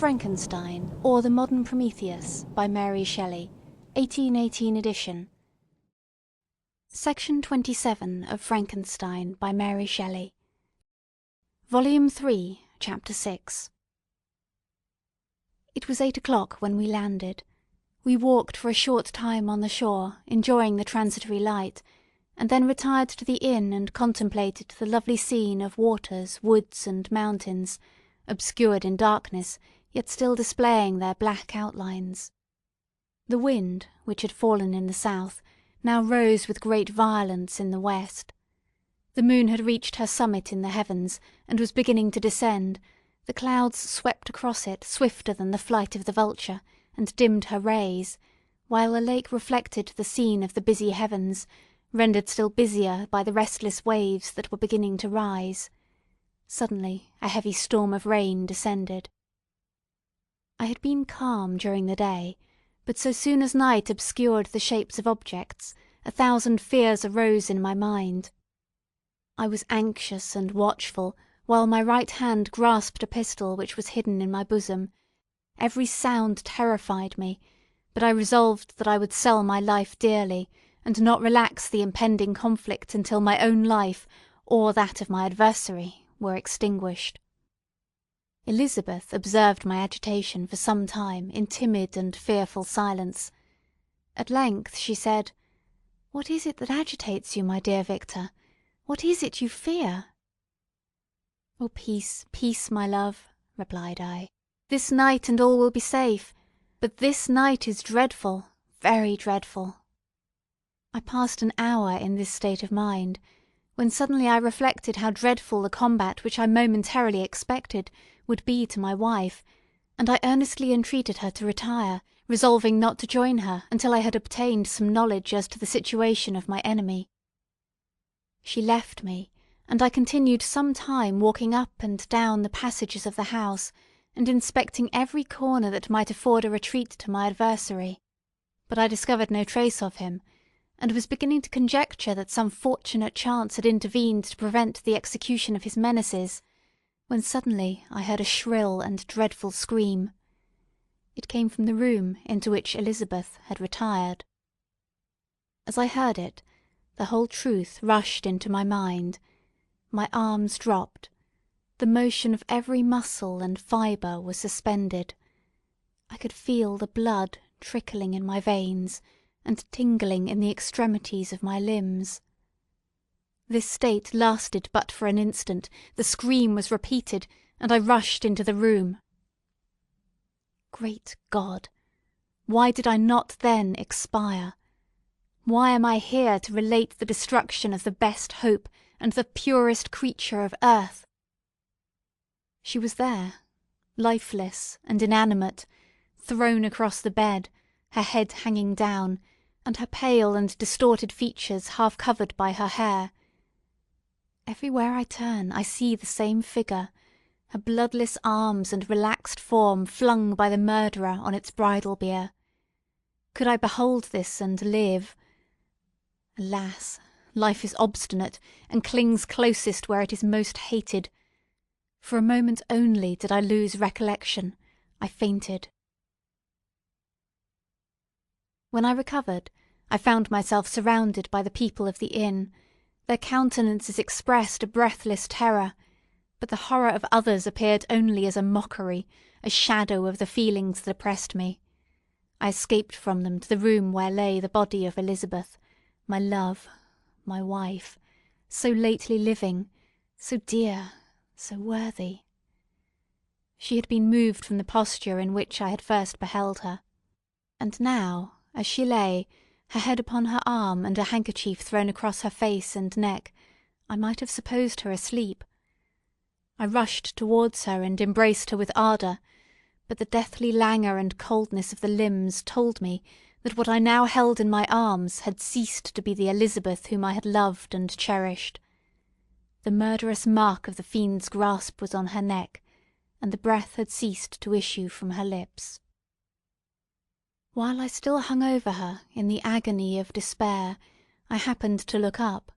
Frankenstein, or the Modern Prometheus, by Mary Shelley, 1818 edition. Section 27 of Frankenstein, by Mary Shelley. Volume 3, Chapter 6. It was 8 o'clock when we landed. We walked for a short time on the shore, enjoying the transitory light, and then retired to the inn and contemplated the lovely scene of waters, woods, and mountains, obscured in darkness, yet still displaying their black outlines. The wind, which had fallen in the south, now rose with great violence in the west. The moon had reached her summit in the heavens, and was beginning to descend. The clouds swept across it swifter than the flight of the vulture, and dimmed her rays, while the lake reflected the scene of the busy heavens, rendered still busier by the restless waves that were beginning to rise. Suddenly a heavy storm of rain descended. I had been calm during the day, but so soon as night obscured the shapes of objects, 1,000 fears arose in my mind. I was anxious and watchful, while my right hand grasped a pistol which was hidden in my bosom. Every sound terrified me, but I resolved that I would sell my life dearly, and not relax the impending conflict until my own life, or that of my adversary, were extinguished. Elizabeth observed my agitation for some time in timid and fearful silence. At length she said, "What is it that agitates you, my dear Victor? What is it you fear?" "Oh, peace, peace, my love," replied I. "This night and all will be safe, but this night is dreadful, very dreadful." I passed an hour in this state of mind, when suddenly I reflected how dreadful the combat which I momentarily expected would be to my wife, and I earnestly entreated her to retire, resolving not to join her until I had obtained some knowledge as to the situation of my enemy. She left me, and I continued some time walking up and down the passages of the house, and inspecting every corner that might afford a retreat to my adversary. But I discovered no trace of him, and was beginning to conjecture that some fortunate chance had intervened to prevent the execution of his menaces, when suddenly I heard a shrill and dreadful scream. It came from the room into which Elizabeth had retired. As I heard it, the whole truth rushed into my mind. My arms dropped. The motion of every muscle and fibre was suspended. I could feel the blood trickling in my veins, and tingling in the extremities of my limbs. This state lasted but for an instant, the scream was repeated, and I rushed into the room. Great God! Why did I not then expire? Why am I here to relate the destruction of the best hope and the purest creature of earth? She was there, lifeless and inanimate, thrown across the bed, her head hanging down, and her pale and distorted features half covered by her hair. Everywhere I turn I see the same figure, her bloodless arms and relaxed form flung by the murderer on its bridal bier. Could I behold this and live? Alas, life is obstinate, and clings closest where it is most hated. For a moment only did I lose recollection. I fainted. When I recovered, I found myself surrounded by the people of the inn. Their countenances expressed a breathless terror, but the horror of others appeared only as a mockery, a shadow of the feelings that oppressed me. I escaped from them to the room where lay the body of Elizabeth, my love, my wife, so lately living, so dear, so worthy. She had been moved from the posture in which I had first beheld her, and now, as she lay, her head upon her arm and a handkerchief thrown across her face and neck, I might have supposed her asleep. I rushed towards her and embraced her with ardour, but the deathly languor and coldness of the limbs told me that what I now held in my arms had ceased to be the Elizabeth whom I had loved and cherished. The murderous mark of the fiend's grasp was on her neck, and the breath had ceased to issue from her lips. While I still hung over her in the agony of despair, I happened to look up.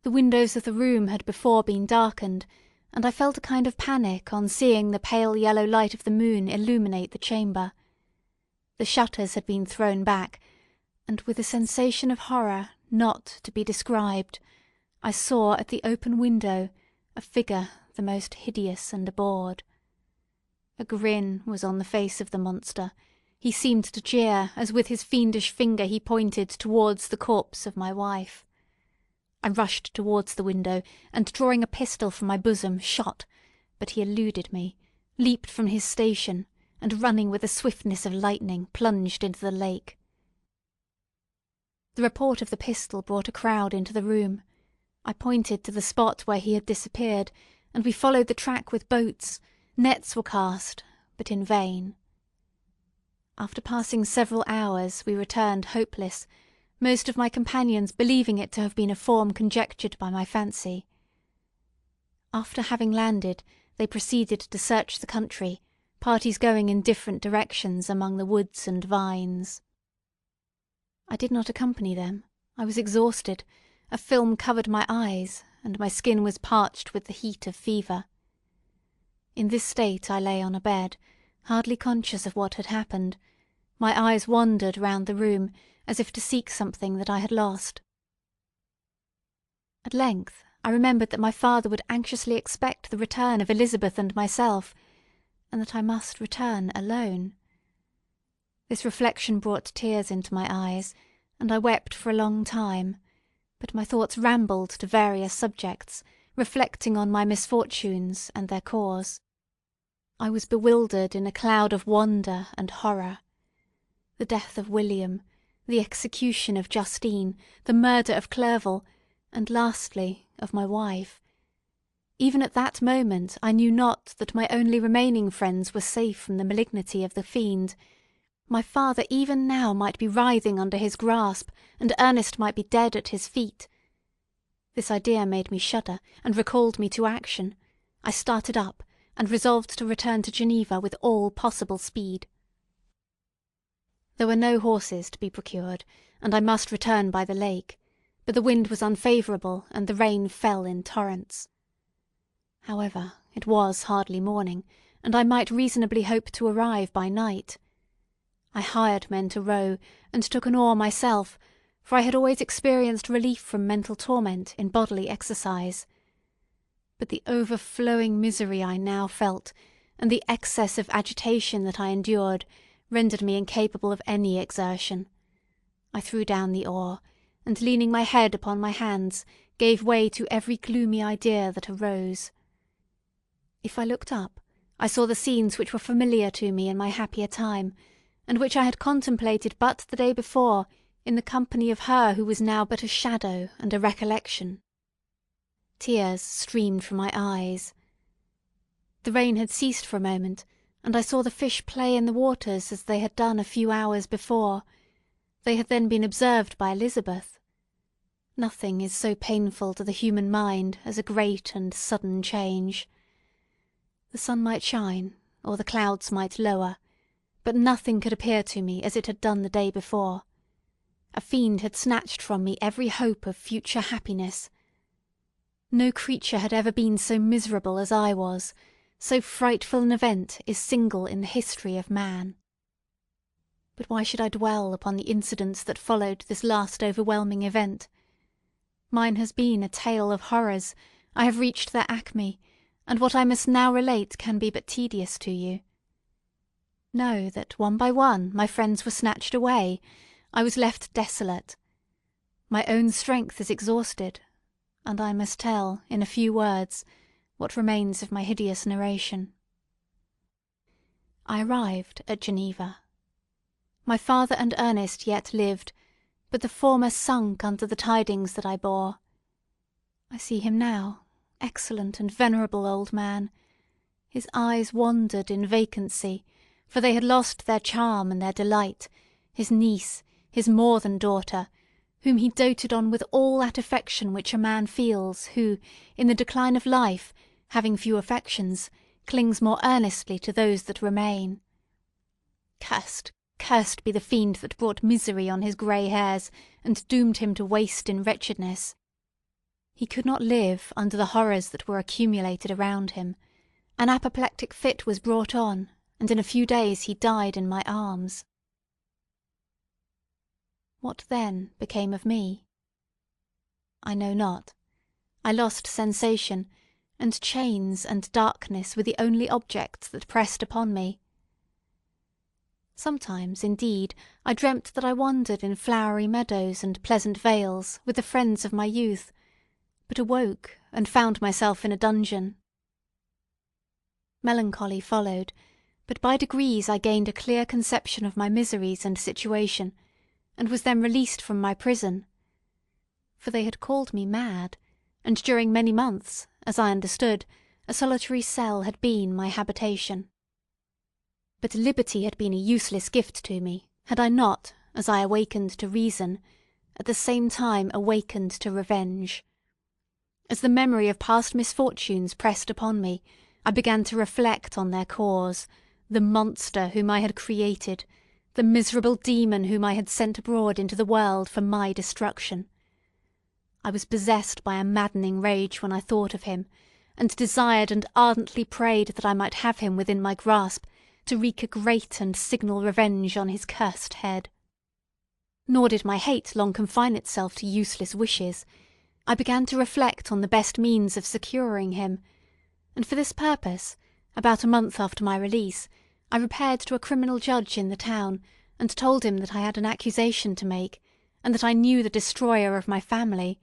The windows of the room had before been darkened, and I felt a kind of panic on seeing the pale yellow light of the moon illuminate the chamber. The shutters had been thrown back, and with a sensation of horror not to be described, I saw at the open window a figure the most hideous and abhorred. A grin was on the face of the monster. He seemed to jeer as with his fiendish finger he pointed towards the corpse of my wife. I rushed towards the window, and drawing a pistol from my bosom, shot, but he eluded me, leaped from his station, and running with the swiftness of lightning, plunged into the lake. The report of the pistol brought a crowd into the room. I pointed to the spot where he had disappeared, and we followed the track with boats. Nets were cast, but in vain. After passing several hours, we returned hopeless, most of my companions believing it to have been a form conjectured by my fancy. After having landed, they proceeded to search the country, parties going in different directions among the woods and vines. I did not accompany them. I was exhausted. A film covered my eyes, and my skin was parched with the heat of fever. In this state I lay on a bed, hardly conscious of what had happened. My eyes wandered round the room, as if to seek something that I had lost. At length I remembered that my father would anxiously expect the return of Elizabeth and myself, and that I must return alone. This reflection brought tears into my eyes, and I wept for a long time, but my thoughts rambled to various subjects, reflecting on my misfortunes and their cause. I was bewildered in a cloud of wonder and horror. The death of William, the execution of Justine, the murder of Clerval, and lastly of my wife. Even at that moment I knew not that my only remaining friends were safe from the malignity of the fiend. My father even now might be writhing under his grasp, and Ernest might be dead at his feet. This idea made me shudder, and recalled me to action. I started up, and resolved to return to Geneva with all possible speed. There were no horses to be procured, and I must return by the lake, but the wind was unfavourable, and the rain fell in torrents. However, it was hardly morning, and I might reasonably hope to arrive by night. I hired men to row, and took an oar myself, for I had always experienced relief from mental torment in bodily exercise. But the overflowing misery I now felt, and the excess of agitation that I endured, rendered me incapable of any exertion. I threw down the oar, and leaning my head upon my hands, gave way to every gloomy idea that arose. If I looked up, I saw the scenes which were familiar to me in my happier time, and which I had contemplated but the day before in the company of her who was now but a shadow and a recollection. Tears streamed from my eyes. The rain had ceased for a moment, and I saw the fish play in the waters as they had done a few hours before. They had then been observed by Elizabeth. Nothing is so painful to the human mind as a great and sudden change. The sun might shine, or the clouds might lower, but nothing could appear to me as it had done the day before. A fiend had snatched from me every hope of future happiness. No creature had ever been so miserable as I was. So frightful an event is single in the history of man. But why should I dwell upon the incidents that followed this last overwhelming event? Mine has been a tale of horrors. I have reached their acme, and what I must now relate can be but tedious to you. Know that one by one my friends were snatched away. I was left desolate. My own strength is exhausted, and I must tell, in a few words, what remains of my hideous narration. I arrived at Geneva. My father and Ernest yet lived, but the former sunk under the tidings that I bore. I see him now, excellent and venerable old man. His eyes wandered in vacancy, for they had lost their charm and their delight, his niece, his more than daughter, whom he doted on with all that affection which a man feels who, in the decline of life, having few affections, clings more earnestly to those that remain. Cursed, cursed be the fiend that brought misery on his grey hairs, and doomed him to waste in wretchedness. He could not live under the horrors that were accumulated around him. An apoplectic fit was brought on, and in a few days he died in my arms. What then became of me? I know not. I lost sensation, and chains and darkness were the only objects that pressed upon me. Sometimes, indeed, I dreamt that I wandered in flowery meadows and pleasant vales with the friends of my youth, but awoke and found myself in a dungeon. Melancholy followed, but by degrees I gained a clear conception of my miseries and situation, and was then released from my prison. For they had called me mad, and during many months, as I understood, a solitary cell had been my habitation. But liberty had been a useless gift to me, had I not, as I awakened to reason, at the same time awakened to revenge. As the memory of past misfortunes pressed upon me, I began to reflect on their cause, the monster whom I had created, the miserable demon whom I had sent abroad into the world for my destruction. I was possessed by a maddening rage when I thought of him, and desired and ardently prayed that I might have him within my grasp, to wreak a great and signal revenge on his cursed head. Nor did my hate long confine itself to useless wishes. I began to reflect on the best means of securing him, and for this purpose, about a month after my release, I repaired to a criminal judge in the town, and told him that I had an accusation to make, and that I knew the destroyer of my family,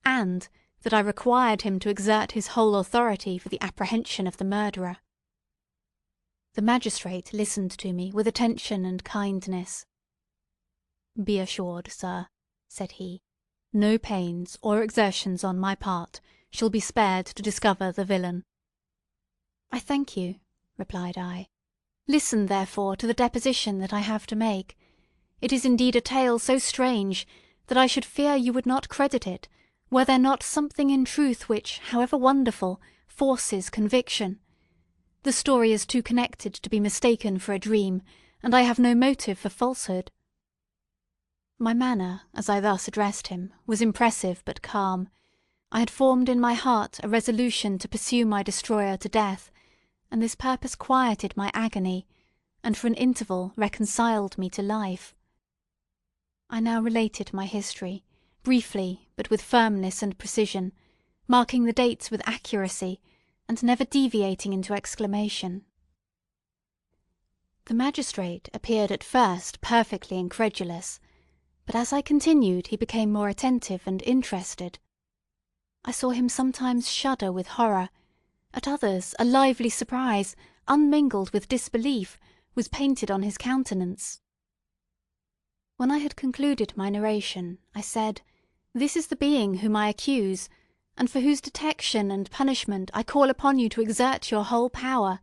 and that I required him to exert his whole authority for the apprehension of the murderer. The magistrate listened to me with attention and kindness. "Be assured, sir," said he, "no pains or exertions on my part shall be spared to discover the villain." "I thank you," replied I. "Listen, therefore, to the deposition that I have to make. It is indeed a tale so strange that I should fear you would not credit it, were there not something in truth which, however wonderful, forces conviction. The story is too connected to be mistaken for a dream, and I have no motive for falsehood." My manner, as I thus addressed him, was impressive but calm. I had formed in my heart a resolution to pursue my destroyer to death, and this purpose quieted my agony, and for an interval reconciled me to life. I now related my history, briefly but with firmness and precision, marking the dates with accuracy, and never deviating into exclamation. The magistrate appeared at first perfectly incredulous, but as I continued he became more attentive and interested. I saw him sometimes shudder with horror; at others a lively surprise, unmingled with disbelief, was painted on his countenance. When I had concluded my narration, I said, "This is the being whom I accuse, and for whose detection and punishment I call upon you to exert your whole power.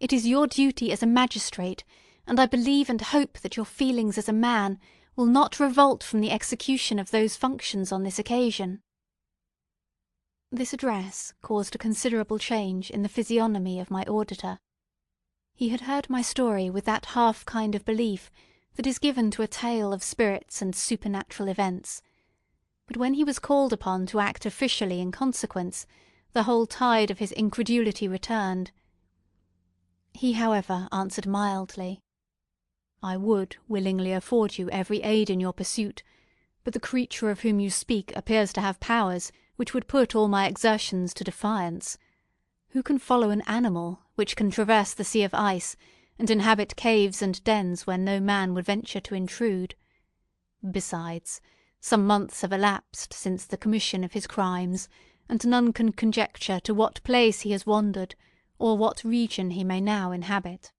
It is your duty as a magistrate, and I believe and hope that your feelings as a man will not revolt from the execution of those functions on this occasion." This address caused a considerable change in the physiognomy of my auditor. He had heard my story with that half kind of belief that is given to a tale of spirits and supernatural events, but when he was called upon to act officially in consequence, the whole tide of his incredulity returned. He, however, answered mildly, "I would willingly afford you every aid in your pursuit, but the creature of whom you speak appears to have powers which would put all my exertions to defiance. Who can follow an animal which can traverse the sea of ice, and inhabit caves and dens where no man would venture to intrude? Besides, some months have elapsed since the commission of his crimes, and none can conjecture to what place he has wandered, or what region he may now inhabit."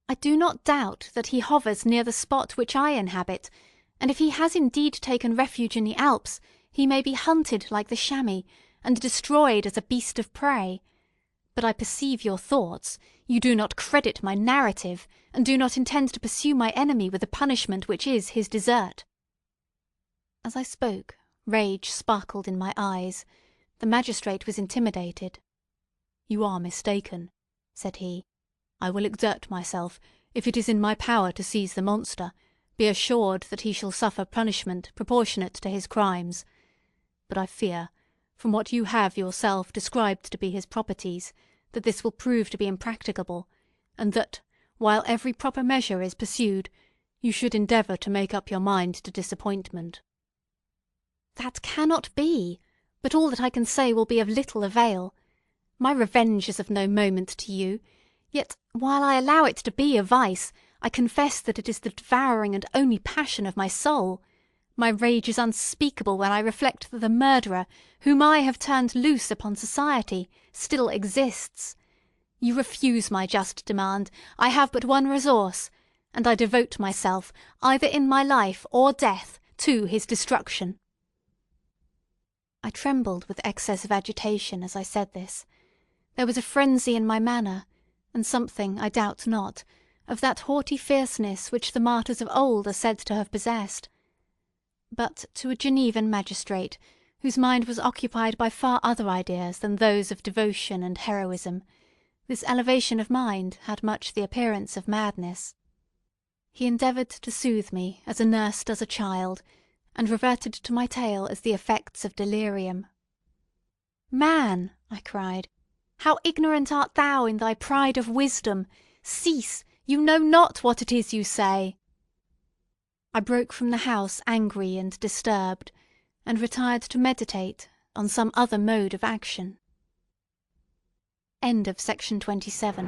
"I do not doubt that he hovers near the spot which I inhabit, and if he has indeed taken refuge in the Alps, he may be hunted like the chamois, and destroyed as a beast of prey. But I perceive your thoughts. You do not credit my narrative, and do not intend to pursue my enemy with the punishment which is his desert." As I spoke, rage sparkled in my eyes. The magistrate was intimidated. "You are mistaken," said he. "I will exert myself, if it is in my power to seize the monster. Be assured that he shall suffer punishment proportionate to his crimes. but I fear, from what you have yourself described to be his properties, that this will prove to be impracticable, and that, while every proper measure is pursued, you should endeavour to make up your mind to disappointment." "That cannot be, but all that I can say will be of little avail. My revenge is of no moment to you, yet, while I allow it to be a vice, I confess that it is the devouring and only passion of my soul. My rage is unspeakable when I reflect that the murderer, whom I have turned loose upon society, still exists. You refuse my just demand. I have but one resource, and I devote myself, either in my life or death, to his destruction." I trembled with excess of agitation as I said this. There was a frenzy in my manner, and something, I doubt not, of that haughty fierceness which the martyrs of old are said to have possessed. But to a Genevan magistrate, whose mind was occupied by far other ideas than those of devotion and heroism, this elevation of mind had much the appearance of madness. He endeavoured to soothe me as a nurse does a child, and reverted to my tale as the effects of delirium. "Man," I cried, "how ignorant art thou in thy pride of wisdom! Cease! You know not what it is you say." I broke from the house angry and disturbed, and retired to meditate on some other mode of action. Section 27.